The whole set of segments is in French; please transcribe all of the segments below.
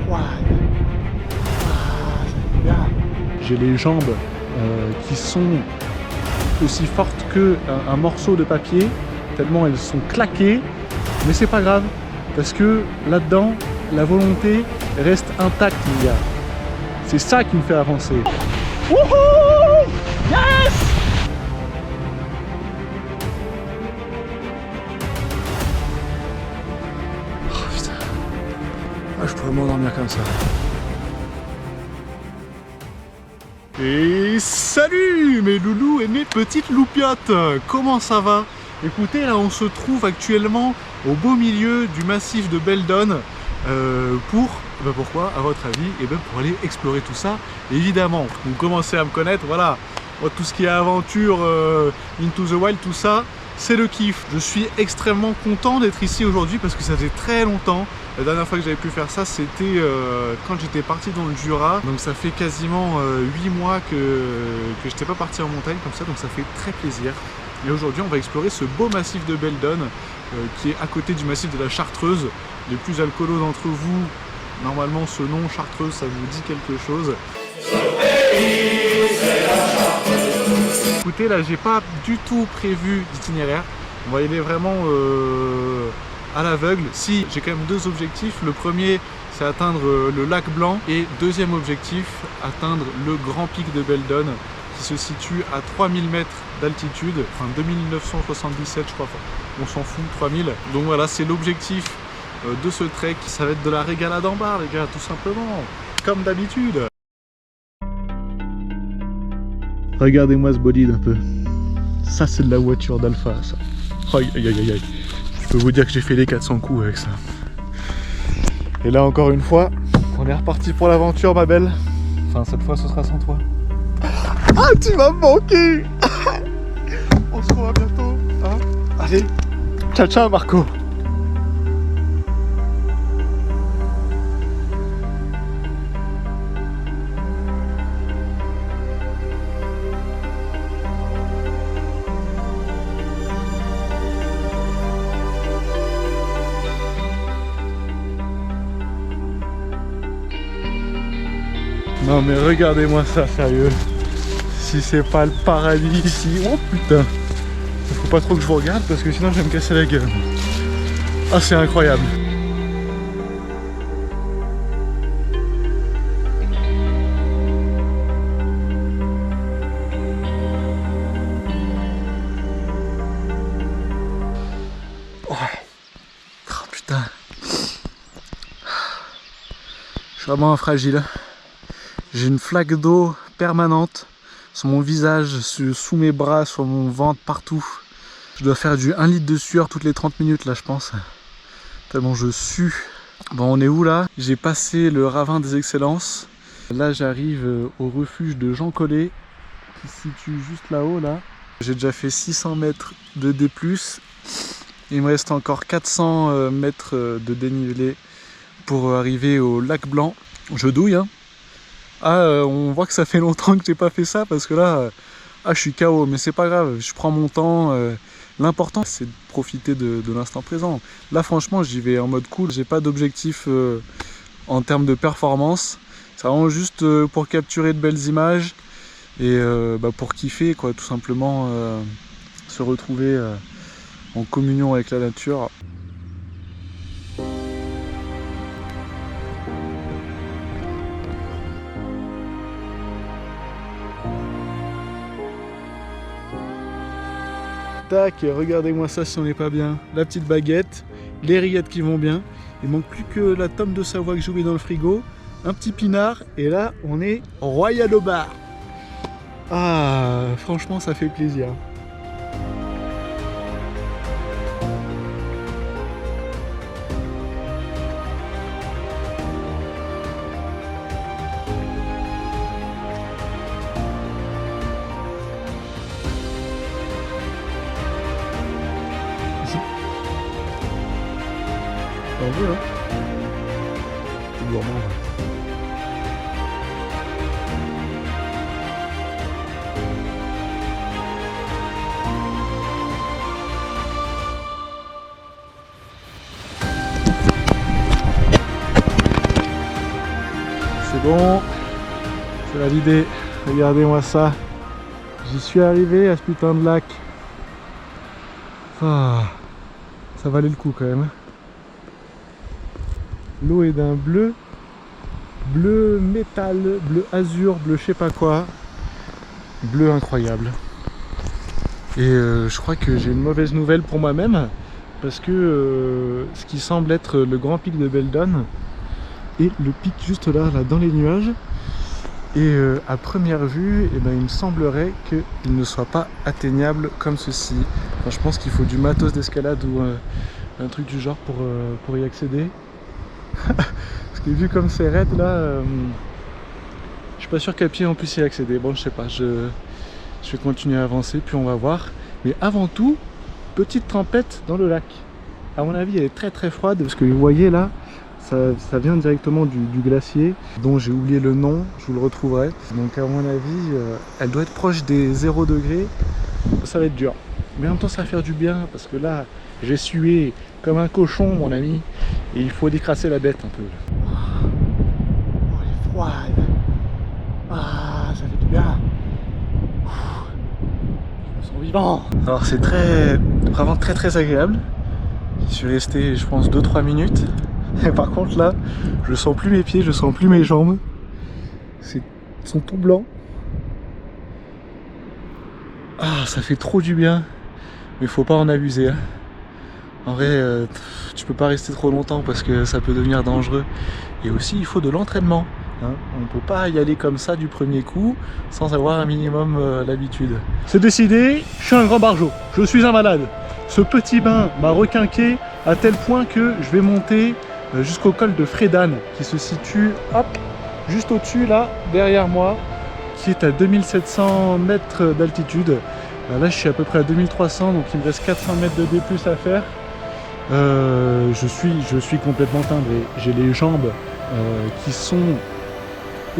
Ouah. J'ai les jambes qui sont aussi fortes qu'un morceau de papier, tellement elles sont claquées, mais c'est pas grave, parce que là-dedans, la volonté reste intacte, les gars. C'est ça qui me fait avancer. Wouhou! Yes! Oh putain. Ah, je pourrais m'endormir comme ça. Et salut mes loulous et mes petites loupiottes, comment ça va? Écoutez, là on se trouve actuellement au beau milieu du massif de Beldon pourquoi à votre avis? Et bien pour aller explorer tout ça, évidemment. Vous commencez à me connaître, voilà, moi, tout ce qui est aventure, Into the Wild, tout ça, c'est le kiff. Je suis extrêmement content d'être ici aujourd'hui parce que ça faisait très longtemps. La dernière fois que j'avais pu faire ça, c'était quand j'étais parti dans le Jura. Donc ça fait quasiment 8 mois que je n'étais pas parti en montagne comme ça, donc ça fait très plaisir. Et aujourd'hui, on va explorer ce beau massif de Beldon qui est à côté du massif de la Chartreuse. Les plus alcoolos d'entre vous, normalement ce nom Chartreuse, ça vous dit quelque chose. Écoutez, là, j'ai pas du tout prévu d'itinéraire. On va y aller vraiment à l'aveugle. Si, j'ai quand même deux objectifs. Le premier, c'est atteindre le lac Blanc. Et deuxième objectif, atteindre le grand pic de Beldon, qui se situe à 3000 mètres d'altitude, enfin 2977 je crois, on s'en fout, 3000. Donc voilà, c'est l'objectif de ce trek. Ça va être de la régalade en barre, les gars, tout simplement, comme d'habitude. Regardez-moi ce bolide un peu. Ça, c'est de la voiture d'Alpha, ça. Aïe, aïe, aïe, aïe. Je peux vous dire que j'ai fait les 400 coups avec ça. Et là, encore une fois, on est reparti pour l'aventure, ma belle. Enfin, cette fois, ce sera sans toi. Ah, tu m'as manqué. On se revoit bientôt, hein. Allez, ciao, ciao, Marco. Non mais regardez-moi ça, sérieux. Si c'est pas le paradis ici, oh putain. Faut pas trop que je vous regarde parce que sinon je vais me casser la gueule. Ah, c'est incroyable. Oh, putain. Je suis vraiment fragile. J'ai une flaque d'eau permanente sur mon visage, sous mes bras, sur mon ventre, partout. Je dois faire du 1 litre de sueur toutes les 30 minutes là, je pense. Tellement je sue. Bon, on est où là? J'ai passé le ravin des Excellences. Là, j'arrive au refuge de Jean Collet, qui se situe juste là-haut là. J'ai déjà fait 600 mètres de D+. Il me reste encore 400 mètres de dénivelé pour arriver au lac Blanc. Je douille, hein. Ah, on voit que ça fait longtemps que j'ai pas fait ça parce que là, je suis KO, mais c'est pas grave, je prends mon temps. L'important, c'est de profiter de l'instant présent. Là, franchement, j'y vais en mode cool, j'ai pas d'objectif en termes de performance. C'est vraiment juste pour capturer de belles images et pour kiffer, quoi, tout simplement, se retrouver en communion avec la nature. Tac, regardez-moi ça si on n'est pas bien. La petite baguette, les rillettes qui vont bien. Il manque plus que la tome de Savoie que j'ai oublié dans le frigo. Un petit pinard et là on est royal au bar. Ah, franchement ça fait plaisir. On veut, hein. C'est gourmand. c'est bon. C'est validé. Regardez-moi ça. J'y suis arrivé à ce putain de lac. Ah, ça valait le coup quand même. L'eau est d'un bleu. Bleu métal, bleu azur, bleu je sais pas quoi. Bleu incroyable. Et je crois que j'ai une mauvaise nouvelle pour moi-même. Parce que ce qui semble être le grand pic de Beldon est le pic juste là dans les nuages. Et à première vue, eh ben, il me semblerait qu'il ne soit pas atteignable comme ceci. Enfin, je pense qu'il faut du matos d'escalade ou un truc du genre pour y accéder. Parce que vu comme c'est raide là, je suis pas sûr qu'à pied on puisse y accéder. Bon, je sais pas, je vais continuer à avancer puis on va voir. Mais avant tout, petite tempête dans le lac. À mon avis, elle est très très froide parce que vous voyez là, ça vient directement du glacier dont j'ai oublié le nom, je vous le retrouverai. Donc à mon avis, elle doit être proche des 0 degrés. Ça va être dur. Mais en même temps, ça va faire du bien parce que là, j'ai sué comme un cochon, mon ami. Et il faut décrasser la bête un peu. Oh, elle est froide. Ah, ça fait du bien. Je me sens vivant. Alors c'est vraiment très agréable. Je suis resté, je pense, 2-3 minutes. Et par contre là, je sens plus mes pieds, je sens plus mes jambes. Ils sont tout blancs. Ah, ça fait trop du bien. Mais faut pas en abuser. Hein. En vrai, tu peux pas rester trop longtemps parce que ça peut devenir dangereux. Et aussi, il faut de l'entraînement. Hein. On ne peut pas y aller comme ça du premier coup sans avoir un minimum l'habitude. C'est décidé, je suis un grand barjot. Je suis un malade. Ce petit bain m'a requinqué à tel point que je vais monter jusqu'au col de Frédane qui se situe hop, juste au-dessus là, derrière moi, qui est à 2700 mètres d'altitude. Là je suis à peu près à 2300, donc il me reste 400 mètres de D+ à faire. Je suis complètement timbré. J'ai les jambes qui sont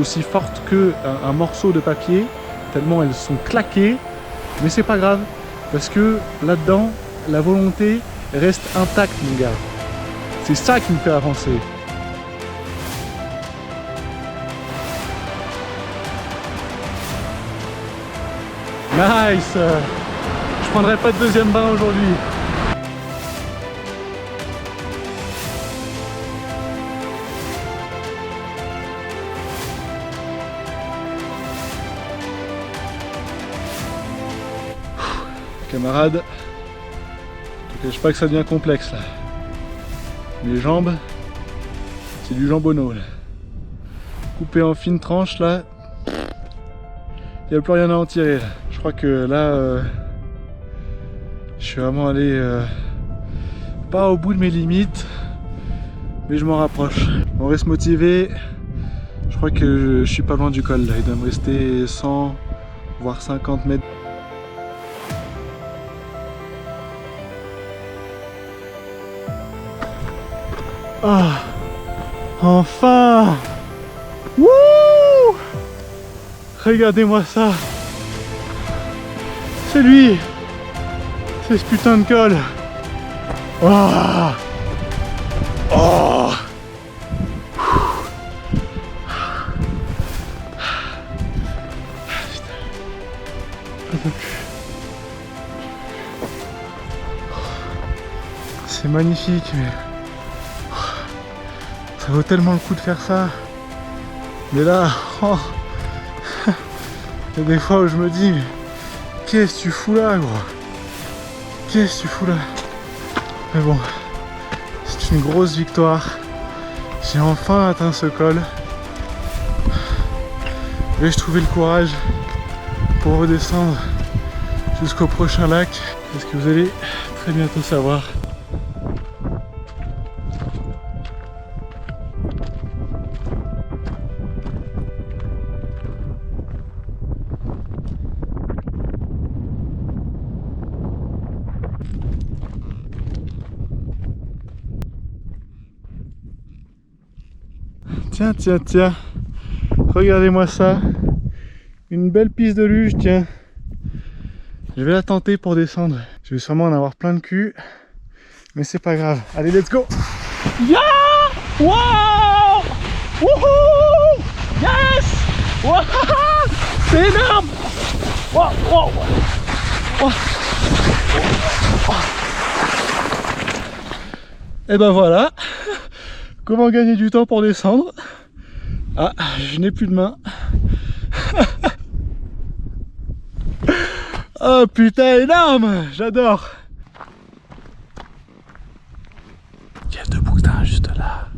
aussi fortes qu'un morceau de papier, tellement elles sont claquées, mais c'est pas grave, parce que là-dedans, la volonté reste intacte, mon gars. C'est ça qui me fait avancer. Nice! Je prendrai pas de deuxième bain aujourd'hui. Camarades, je ne cache pas que ça devient complexe là. Les jambes, c'est du jambonneau là. Coupé en fines tranches là, il n'y a plus rien à en tirer là. Je crois que là, je suis vraiment allé pas au bout de mes limites, mais je m'en rapproche. On reste motivé. Je crois que je suis pas loin du col là. Il doit me rester 100 voire 50 mètres. Ah, enfin! Wouh! Regardez-moi ça! C'est lui! C'est ce putain de col! Oh! Oh! C'est magnifique, mais ça vaut tellement le coup de faire ça. Mais là, oh, il y a des fois où je me dis, mais qu'est-ce que tu fous là, gros? Qu'est-ce que tu fous là? Mais bon, c'est une grosse victoire. J'ai enfin atteint ce col. Vais-je trouver le courage pour redescendre jusqu'au prochain lac? C'est ce que vous allez très bientôt savoir. Tiens, tiens, tiens, regardez-moi ça, une belle piste de luge, tiens. Je vais la tenter pour descendre. Je vais sûrement en avoir plein de cul, mais c'est pas grave. Allez, let's go. Yeah! Wow! Wouhou! Wow, c'est énorme. Wow, wow, wow. Et ben voilà, comment gagner du temps pour descendre. Ah, je n'ai plus de main. Oh putain, énorme, j'adore. Il y a 2 bouquetins juste là,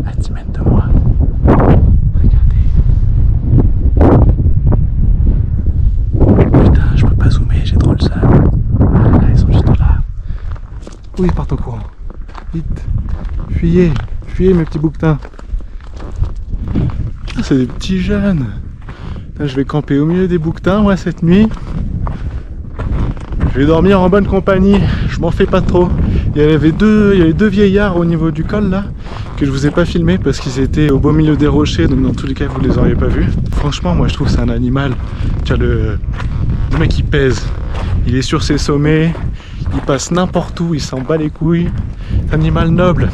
à 10 mètres de moi. Regardez. Putain, je peux pas zoomer, j'ai trop le seum. Voilà, ils sont juste là. Oui, ils partent au courant. Vite, fuyez, fuyez mes petits bouquetins. Ah, c'est des petits jeunes. Là, je vais camper au milieu des bouquetins, moi, cette nuit. Je vais dormir en bonne compagnie, je m'en fais pas trop. Il y avait deux vieillards au niveau du col là, que je vous ai pas filmé parce qu'ils étaient au beau milieu des rochers, donc dans tous les cas vous les auriez pas vus. Franchement, moi je trouve que c'est un animal. Tiens, le mec il pèse, il est sur ses sommets, il passe n'importe où, il s'en bat les couilles. C'est un animal noble.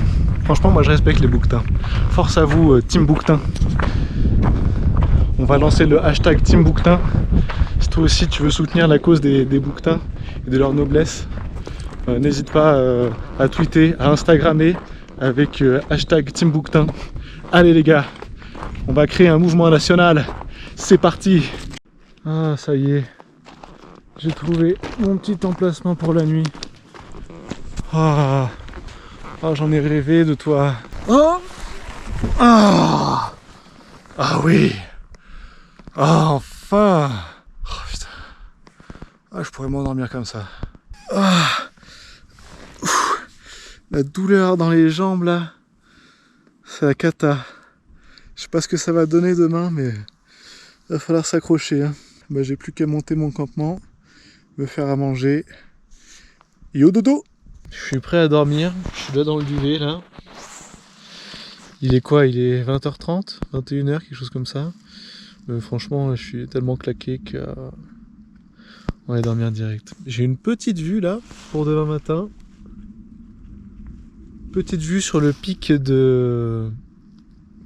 Franchement, moi je respecte les bouquetins. Force à vous, Team Bouquetin. On va lancer le hashtag Team Bouquetin. Si toi aussi tu veux soutenir la cause des bouquetins et de leur noblesse, n'hésite pas à tweeter, à instagrammer avec hashtag Team Bouquetin. Allez les gars, on va créer un mouvement national. C'est parti. Ah ça y est, j'ai trouvé mon petit emplacement pour la nuit. Ah, j'en ai rêvé de toi. Oh, ah oui. Ah enfin. Oh putain. Ah, je pourrais m'endormir comme ça. Ah. Ouf. La douleur dans les jambes là, c'est la cata. Je sais pas ce que ça va donner demain, mais il va falloir s'accrocher. Hein. Bah, j'ai plus qu'à monter mon campement, me faire à manger. Et au dodo. Je suis prêt à dormir, je suis là dans le duvet là. Il est quoi? Il est 20h30, 21h, quelque chose comme ça. Franchement, je suis tellement claqué que on va dormir direct. J'ai une petite vue là pour demain matin. Petite vue sur le pic de...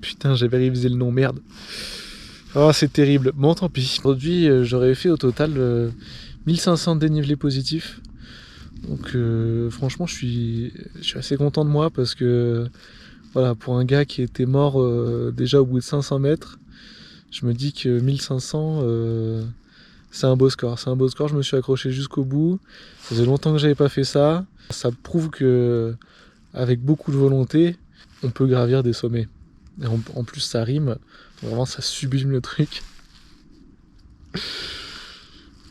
Putain, j'avais révisé le nom, merde. Oh, c'est terrible. Bon, tant pis. Aujourd'hui, j'aurais fait au total 1500 dénivelés positifs. Donc, franchement, je suis assez content de moi parce que, voilà, pour un gars qui était mort déjà au bout de 500 mètres, je me dis que 1500, c'est un beau score. C'est un beau score, je me suis accroché jusqu'au bout. Ça faisait longtemps que j'avais pas fait ça. Ça prouve que, avec beaucoup de volonté, on peut gravir des sommets. Et en plus, ça rime. Vraiment, ça sublime le truc.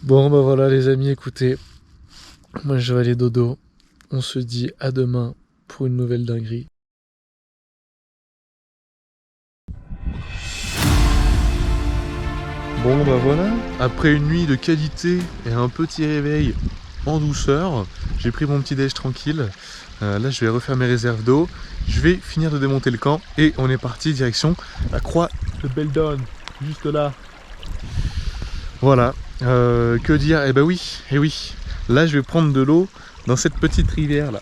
Bon, bah voilà, les amis, écoutez. Moi, je vais aller dodo. On se dit à demain pour une nouvelle dinguerie. Bon bah voilà, après une nuit de qualité et un petit réveil en douceur, j'ai pris mon petit déj tranquille. Là je vais refaire mes réserves d'eau, je vais finir de démonter le camp et on est parti direction la croix de Beldon, juste là. Voilà, que dire? Eh oui, là je vais prendre de l'eau dans cette petite rivière là.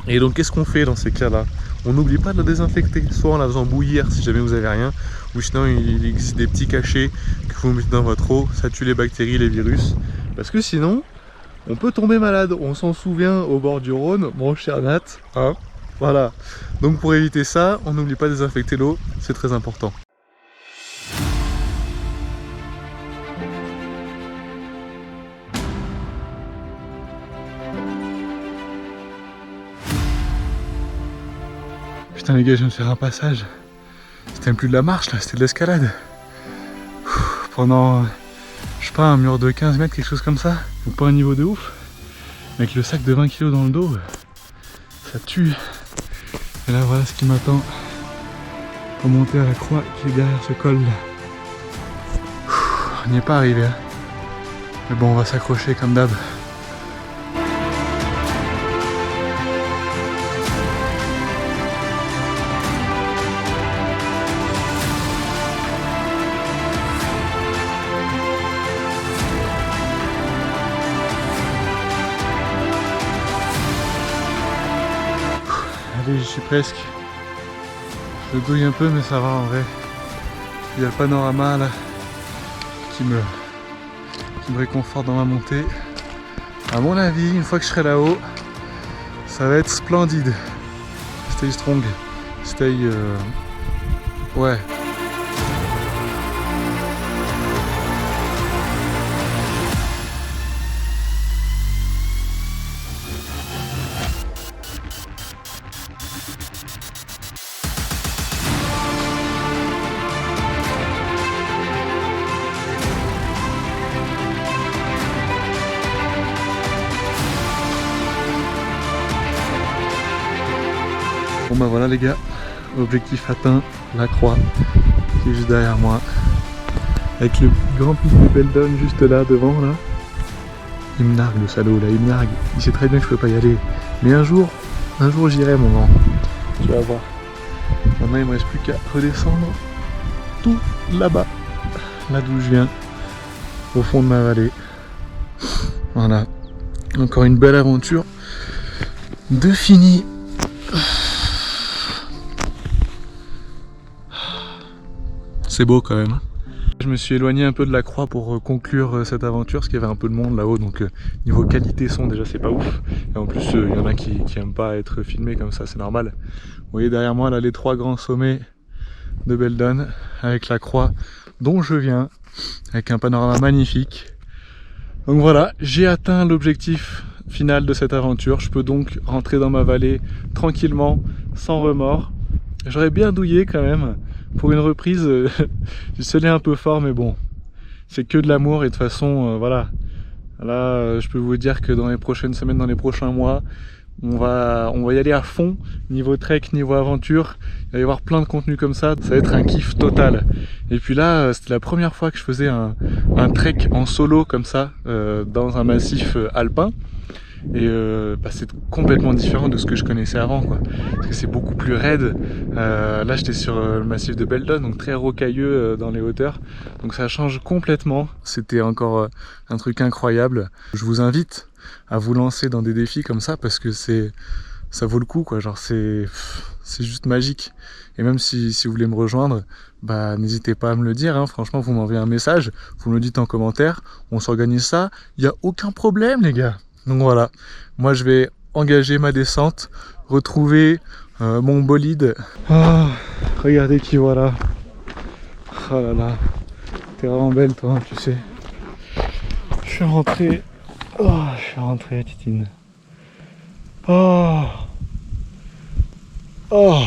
Et donc qu'est-ce qu'on fait dans ces cas là? On n'oublie pas de la désinfecter, soit en la faisant bouillir si jamais vous avez rien, ou sinon il existe des petits cachets que vous mettez dans votre eau, ça tue les bactéries, les virus. Parce que sinon, on peut tomber malade. On s'en souvient au bord du Rhône, mon cher Nat, hein. Voilà. Donc pour éviter ça, on n'oublie pas de désinfecter l'eau, c'est très important. Putain les gars, je viens de faire un passage. C'était même plus de la marche là, c'était de l'escalade. Pendant, je sais pas, un mur de 15 mètres, quelque chose comme ça. Donc pas un niveau de ouf. Avec le sac de 20 kg dans le dos, ça tue. Et là voilà ce qui m'attend pour monter à la croix qui est derrière ce col là. On n'y est pas arrivé. Hein. Mais bon, on va s'accrocher comme d'hab. Allez, j'y suis presque. Je douille un peu mais ça va en vrai. il y a le panorama là qui me réconforte dans ma montée. À mon avis, une fois que je serai là-haut, ça va être splendide. Stay strong, stay... ouais. Bon bah voilà les gars, objectif atteint, la croix qui est juste derrière moi, avec le grand pic de Beldon juste là devant là. Il me nargue le salaud là, il me nargue, il sait très bien que je peux pas y aller, mais un jour j'irai mon grand, tu vas voir. Maintenant il me reste plus qu'à redescendre tout là-bas, là d'où je viens, au fond de ma vallée. Voilà, encore une belle aventure de fini. C'est beau quand même. Je me suis éloigné un peu de la croix pour conclure cette aventure, parce qu'il y avait un peu de monde là-haut, donc niveau qualité son déjà c'est pas ouf. Et en plus il y en a qui aiment pas être filmés comme ça, c'est normal. Vous voyez derrière moi là les 3 grands sommets de Beldon, avec la croix dont je viens, avec un panorama magnifique. Donc voilà, j'ai atteint l'objectif final de cette aventure. Je peux donc rentrer dans ma vallée tranquillement, sans remords. J'aurais bien douillé quand même. Pour une reprise, j'ai scellé un peu fort, mais bon, c'est que de l'amour et de toute façon, voilà. Là, je peux vous dire que dans les prochaines semaines, dans les prochains mois, on va y aller à fond, niveau trek, niveau aventure. Il va y avoir plein de contenu comme ça va être un kiff total. Et puis là, c'était la première fois que je faisais un trek en solo comme ça, dans un massif alpin. Et c'est complètement différent de ce que je connaissais avant, quoi. Parce que c'est beaucoup plus raide. Là j'étais sur le massif de Beldon, donc très rocailleux dans les hauteurs, donc ça change complètement. C'était encore un truc incroyable. Je vous invite à vous lancer dans des défis comme ça, parce que ça vaut le coup, quoi. Genre c'est juste magique. Et même si vous voulez me rejoindre, bah n'hésitez pas à me le dire, hein. Franchement, vous m'envoyez un message, vous me le dites en commentaire, on s'organise ça, il n'y a aucun problème les gars. Donc voilà, moi je vais engager ma descente, retrouver mon bolide. Oh, regardez qui voilà. Oh là là, t'es vraiment belle toi, hein, tu sais. Je suis rentré. Oh, je suis rentré, Titine. Oh. Oh.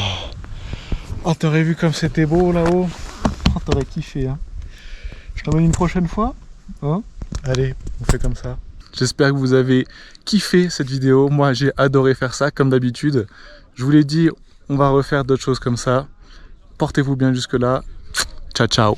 Oh, t'aurais vu comme c'était beau là-haut. Oh, t'aurais kiffé, hein. Je t'emmène une prochaine fois, hein. Allez, on fait comme ça. J'espère que vous avez kiffé cette vidéo. Moi, j'ai adoré faire ça, comme d'habitude. Je vous l'ai dit, on va refaire d'autres choses comme ça. Portez-vous bien jusque-là. Ciao, ciao.